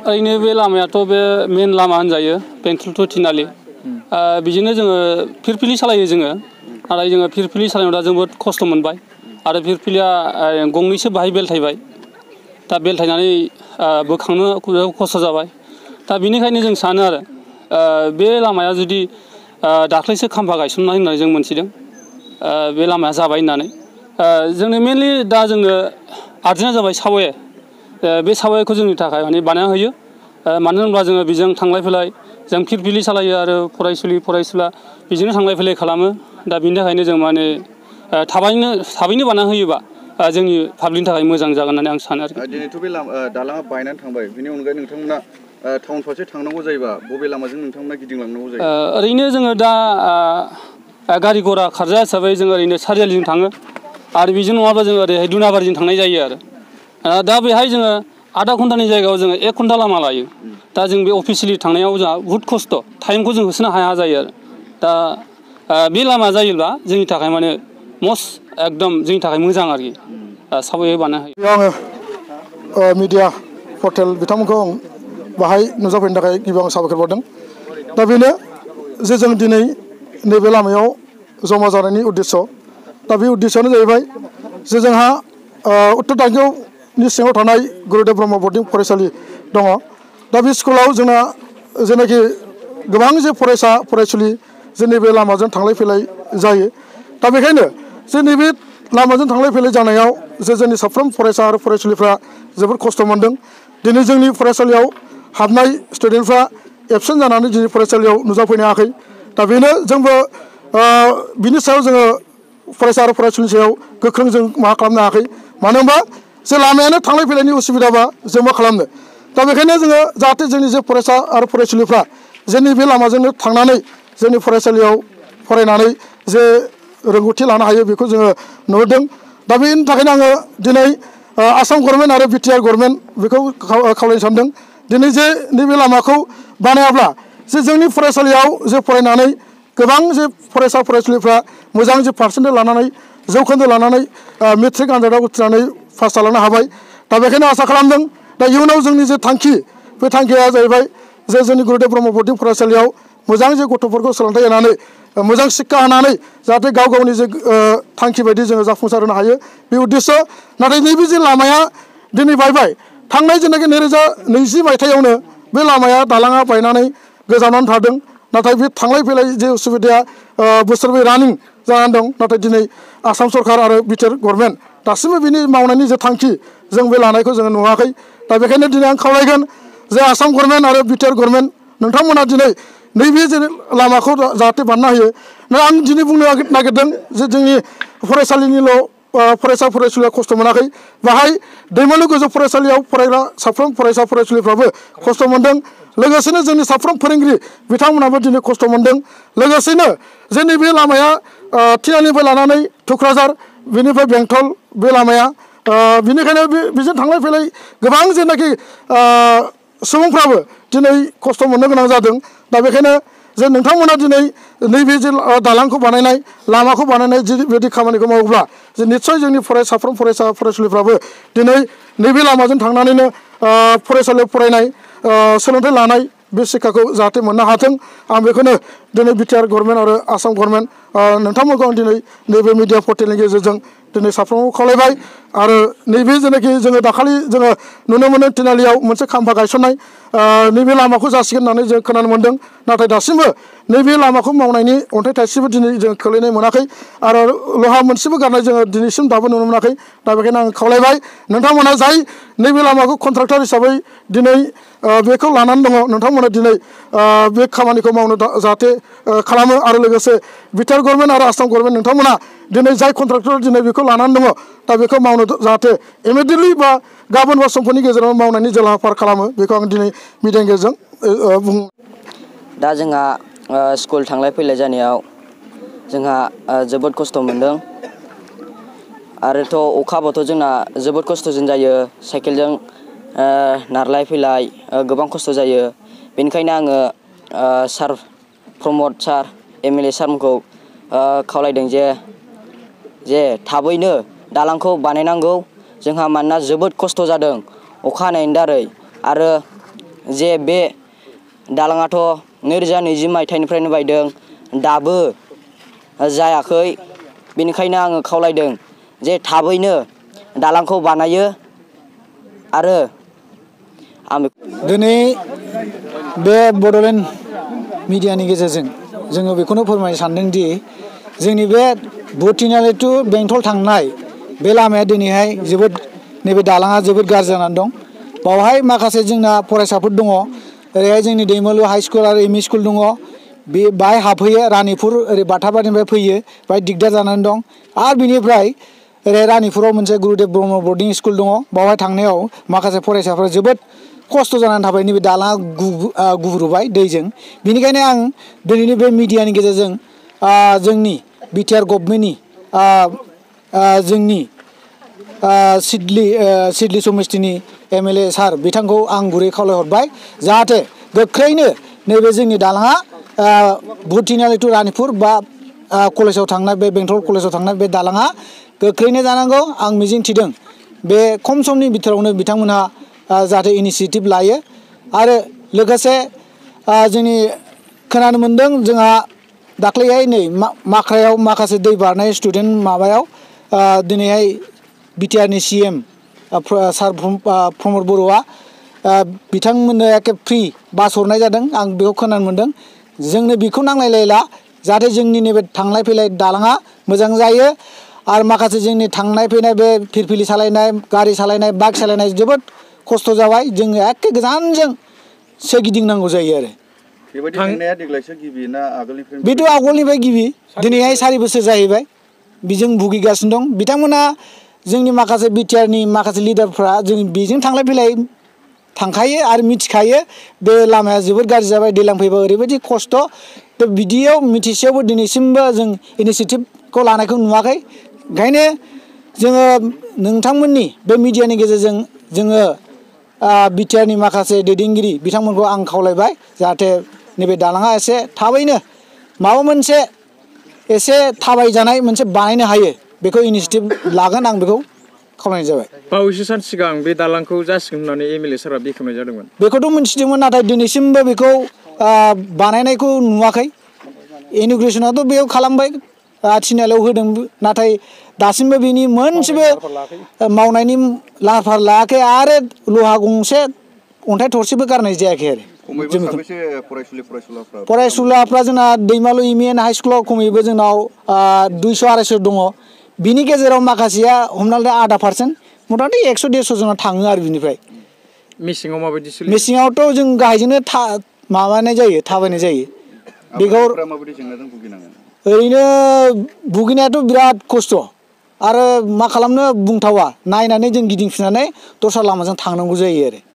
ओरैनो बे लामायाथ' बे मेन लामा होनजायो बेंटल टु थिनालि बिदिनो जोङो फिरफिलि सालायो जोङो नाथाय जोङो फिरफिलि सालायनायाव दा जोबोद खस्थ' मोनबाय आरो फिरफिलिया गंनैसो बाहाय बेलथायबाय दा बेलथायनानै बोखांनो खस्थ' जाबाय दा बेनिखायनो जों सानो आरो बे लामाया जुदि दाख्लैसो खाम्फा गायसननाय होननानै जों मोनथिदों बे लामाया जाबाय होननानै जोंनो मेनलि दा जोंनो आर्जेन्टआ जाबाय साबवे बे साबवेखौ जोंनि थाखाय माने बानायना होयो मानो होनब्ला जोङो बेजों थांलाय फैलाय जों फिरफिलि सालायो आरो फरायसुलि फरायसुला बेजोंनो थांलाय फैलाय खालामो दा बिनि थाखायनो जों माने थाबैनो बानायना होयोबा जोंनि पाब्लिकनि थाखाय मोजां जागोन होननानै आं सानो आरो दिनैथ' बे दालाङा बायनानै थांबाय बिनि अनगायै नोंथांमोना टाउन फारसे थांनांगौ जायोबा बबे लामाजों नोंथांमोना गिदिंलांनांगौ जायो ओरैनो जोङो दा गारि घरा खारजा हिसाबै जों ओरैनो सारियालिजों थाङो आरो बेजों नङाब्ला जों ओरैहाय दुनाबारिजों थांनाय जायो आरो दा बेहाय जोङो आधा घन्टानि जायगायाव जोङो 1 घन्टा लामा लायो दा जों बे अफिसियेलि थांनायाव जोंहा बुहुद खस्थ' टाइमखौ जों होसोनो हाया जायो आरो दा बे लामा जायोब्ला जोंनि थाखाय माने मस्ट एकदम जोंनि थाखाय मोजां आरोखि साबवे बानायना होयो आङो मिडिया पर्टेल बिथांमोनखौ आं बाहाय नुजाफैनो थाखाय गिबियाव साबायखर बावदों दा बेनो जे जों दिनै नैबे लामायाव जमा जानायनि उद्देश्य दा बे उद्देश्यआनो जाहैबाय जे जोंहा उत्तर दांगियावनि सिङाव थानाय गुरुदेव ब्रह्म बर्डिं फरायसालि दङ दा बे स्कुलाव जोंना जेनाखि गोबां जे फरायसा फरायसुलि जे नैबे लामाजों थांलाय फैलाय जायो दा बेखायनो जे नैबे लामाजों थांलाय फैलाय जानायाव जे जोंनि साफ्रोम फरायसा आरो फरायसुलिफ्रा जोबोद खस्थ' मोनदों दिनै जोंनि फरायसालियाव हाबनाय स्टुडेन्टफ्रा एबसेन्ट जानानै दिनै फरायसालियाव नुजाफैनो हायाखै दा बेनो जोंबो बिनि सायाव जोङो फरायसा आरो फरायसुलिनि सायाव गोख्रों जों माबा खालामनो हायाखै मानो होनबा जे लामायानो थांलाय फैलायनि उसुबिदाबा जों मा खालामनो दा बेखायनो जोङो जाहाथे जोंनि जे फरायसा आरो फरायसुलिफ्रा जे नैबे लामाजोंनो थांनानै जोंनि फरायसालियाव फरायनानै जे रोंगौथि लानो हायो बेखौ जोङो नुहुरदों दा बेनि थाखायनो आङो दिनै आसाम गभर्नमेन्ट आरो बिटिआर गभर्नमेन्ट बेखौ खावलायनो सानदों दिनै जे नैबे लामाखौ बानायाब्ला जे जोंनि फरायसालियाव जे फरायनानै गोबां जे फरायसा फरायसुलिफ्रा मोजां जे पार्सेन्टेज लानानै जौखोन्दो लानानै मेट्रिक आनजादाव उथ्रिनानै पास जालांनो हाबाय दा बेखायनो आसा खालामदों दा इयुनाव जोंनि जे थांखि बे थांखिया जाहैबाय जे जोंनि गुरुदेव ब्रह्म बर्डिं फरायसालियाव मोजां जे गथ'फोरखौ सोलोंथाइ होनानै मोजां शिक्षा होनानै जाहाथे गाव गावनि जे थांखि बायदि जोङो जाफुंसार होनो हायो बे उद्देश्य नाथाय नैबे जे लामाया दिनै बायबाय थांनाय जेनाखि 2020 मायथाइयावनो बे लामाया दालाङा बायनानै गोजावनानै थादों नाथाय बे थांलाय फैलाय जे उसुबिदाया बोसोरबै रानिं जानानै दं नाथाय दिनै आसाम सरकार आरो बिटिआर गभर्नमेन्ट दासिमबो बिनि मावनायनि जे थांखि जों बे लानायखौ जोङो नुवाखै दा बेखायनो दिनै आं खावलायगोन जे आसाम गभर्नमेन्ट आरो बिटिआर गभर्नमेन्ट नोंथांमोना दिनै नैबे जे लामाखौ जाहाथे बानायना होयो आं दिनै बुंनो नागिरदों जे जोंनि फरायसालिनिल' फरायसा फरायसुलिया खस्थ' मोनाखै बाहाय दैमालु गोजौ फरायसालियाव फरायग्रा साफ्रोम फरायसा फरायसुलिफ्राबो खस्थ' मोनदों लोगोसेनो जोंनि साफ्रोम फोरोंगिरि बिथांमोनाबो दिनै खस्थ' मोनदों लोगोसेनो जे नैबे लामाया थिनालिनिफ्राय लानानै थुक्राझार बेनिफ्राय बेंटल बे लामाया बेनिखायनो बेजों थांलाय फैलाय गोबां जेनाखि सुबुंफ्राबो दिनै खस्थ' मोननो गोनां जादों दा बेखायनो जे नोंथांमोना दिनै नैबे जे दालांखौ बानायनाय लामाखौ बानायनाय जिबायदि खामानिखौ मावोब्ला जे निस्सय जोंनि साफ्रोम फरायसा फरायसुलिफ्राबो दिनै नैबे लामाजों थांनानैनो फरायसालियाव फरायनाय सोलोंथाइ लानाय बे शिक्षाखौ जाहाथे मोननो हाथों आं बेखौनो दिनै बिटिआर गभर्नमेन्ट आरो आसाम गभर्नमेन्ट नोंथांमोनखौ आं दिनै नैबे मिडिया पर्टेलनि गेजेरजों दिनै साफ्रोमखौ खावलायबाय आरो नैबे जेनाखि जोङो दाखालि जोङो नुनो मोनो तिनालियाव मोनसे खाम्फा गायसननाय नैबे लामाखौ जासिगोन होननानै जों खोनानो मोन्दों नाथाय दासिमबो नैबे लामाखौ मावनायनि अन्थाइ थाइसेबो दिनै जों खोलैनाय मोनाखै आरो लहा मोनसेबो गारनाय जोङो दिनैसिम दाबो नुनो मोनाखै दा बेखायनो आं खावलायबाय नोंथांमोना जाय नैबे लामाखौ कन्ट्राक्टर हिसाबै दिनै बेखौ लानानै दङ नोंथांमोना दिनै बे खामानिखौ मावनो जाहाथे खालामो आरो लोगोसे बिटिआर गभर्नमेन्ट आरो आसाम गभर्नमेन्ट नोंथांमोना दिनै जाय कन्ट्राक्टर दिनै बेखौ लानानै दङ दा बेखौ मावनो जाहाथे इमिडियेटलि बा गाबोन बा समफोरनि गेजेराव मावनायनि जे लाहार खालामो बेखौ आं दिनै मिडियानि गेजेरजों बुङो दा जोंहा स्कुल थांलाय फैलाय जानायाव जोंहा जोबोद खस्थ' मोनदों आरोथ' अखाबाथ' जोंना जोबोद खस्थ'जों जायो साइकेलजों नारलाय फैलाय गोबां खस्थ' जायो बेनिखायनो आङो सार प्रमद सार एमएलए सारमोनखौ खावलायदों जे थाबैनो दालांखौ बानायनांगौ जोंहा मानोना जोबोद खस्थ' जादों अखा हानायनि दारै आरो जे बे दालाङाथ' 2020 मायथाइनिफ्रायनो बायदों दाबो जायाखै बेनिखायनो आङो खावलायदों जे थाबैनो दालांखौ बानायो आरो आं दिनै बे बड'लेण्ड मिडियानि गेजेरजों जोङो बेखौनो फोरमायनो सानदों दि जोंनि बे भुटिनालि टु बेंटल थांनाय बे लामाया दिनैहाय जोबोद नैबे दालाङा जोबोद गाज्रि जानानै दं बावहाय माखासे जोंना फरायसाफोर दङ ओरैहाय जोंनि दैमालु हाइ स्कुल आरो एम इ स्कुल दङ बे बाहाय हाबफैयो रानिपुर ओरै बाथाबारिनिफ्राय फैयो बाहाय दिगदार जानानै दं आरो बिनिफ्राय ओरै रानिपुराव मोनसे गुरुदेब ब्रह्म बर्डिं स्कुल दङ बावहाय थांनायाव माखासे फरायसाफोरा जोबोद खस्थ' जानानै थाबाय नैबे दालाङा गुब्रुबाय दैजों बेनिखायनो आं दिनैनि बे मिडियानि गेजेरजों जोंनि बिटिआर गभर्नमेन्टनि जोंनि सिडली समिस्टिनि MLA सार बिथांखौ आं गुरै खावलायहरबाय जाहाथे गोख्रैनो नैबे जोंनि दालाङा भुटिनालि टु रानिपुर बा कलेजाव थांनाय बे बेंटल कलेजाव थांनाय बे दालाङा गोख्रैनो जानांगौ आं मिजिंथिदों बे खम समनि बिथोरावनो बिथांमोनहा जाहाथे इनिसियेटिभ लायो आरो लोगोसे जोंनि खोनानो मोन्दों जोंहा दाख्लैहाय नै माख्रायाव माखासे दै बारनाय स्टुडेन्ट माबायाव दिनैहाय बिटिआरनि CM सार प्रमद बर'आ बिथांमोननो एखे फ्रि बास हरनाय जादों आं बेखौ खोनानो मोन्दों जोंनो बेखौ नांलायलायला जाहाथे जोंनि नैबे थांलाय फैलाय दालाङा मोजां जायो आरो माखासे जोंनि थांनाय फैनाय बे फिरफिलि सालायनाय गारि सालायनाय बाइक सालायनाय जोबोद खस्थ' जाबाय जोङो एखे गोजानजों सोगिदिंनांगौ जायो आरो बेबायदि जेंनाया देग्लायसो गिबि ना आगोलनिफ्राय बेथ' आगोलनिफ्राय गिबि दिनैहाय 4 बोसोर जाहैबाय बेजों भुगिगासिनो दं बिथांमोना जोंनि माखासे बिटिआरनि माखासे लिडारफ्रा जों बेजों थांलाय फैलाय थांखायो आरो मिथिखायो बे लामाया जोबोद गाज्रि जाबाय दैज्लां फैबा ओरैबायदि खस्थ' थ' बिदियाव मिथिसेयावबो दिनैसिमबो जों इनिसियेटिभखौ लानायखौ नुवाखै ओंखायनो जोङो नोंथांमोननि बे मिडियानि गेजेरजों जोङो बिटिआरनि माखासे दैदेनगिरि बिथांमोनखौ आं खावलायबाय जाहाथे नैबे दालाङा एसे थाबैनो माबा मोनसे एसे थाबायजानाय मोनसे बानायनो हायो बेखौ इनिसियेटिभ लागोन आं बेखौ खावलायनाय जाबाय बावैसो सान सिगां बे दालांखौ जासिगोन होननानै MLA सारा बेखेवनाय जादोंमोन बेखौथ' मिथिदोंमोन नाथाय दिनैसिमबो बेखौ बानायनायखौ नुवाखै इन'ग्रेसनाथ' बेयाव खालामबाय थिनालियाव होदों नाथाय दासिमबो बिनि मोनसेबो मावनायनि लाहार फाहार लायाखै आरो लहा गंसे अन्थाइ थरसेबो गारनाय जायाखै आरो फरायसुलाफ्रा जोंना दैमालु EMN हाइ स्कुलाव खमैबो जोंनाव 200-250 दङ बिनि गेजेराव माखासेया हमनानै 0.5% मथा मथि 100-150 जोंना थाङो आरो बिनिफ्राय मेसेङाव माबायदि सोलियो मेसेङावथ' जों गाहायजोंनो माबानाय जायो थाबायनाय जायो बेखौ ओरैनो भुगिनायाथ' बिराद खस्थ' आरो मा खालामनो बुंथावा नायनानै जों गिदिंफिननानै दस्रा लामाजों थांनांगौ जायो आरो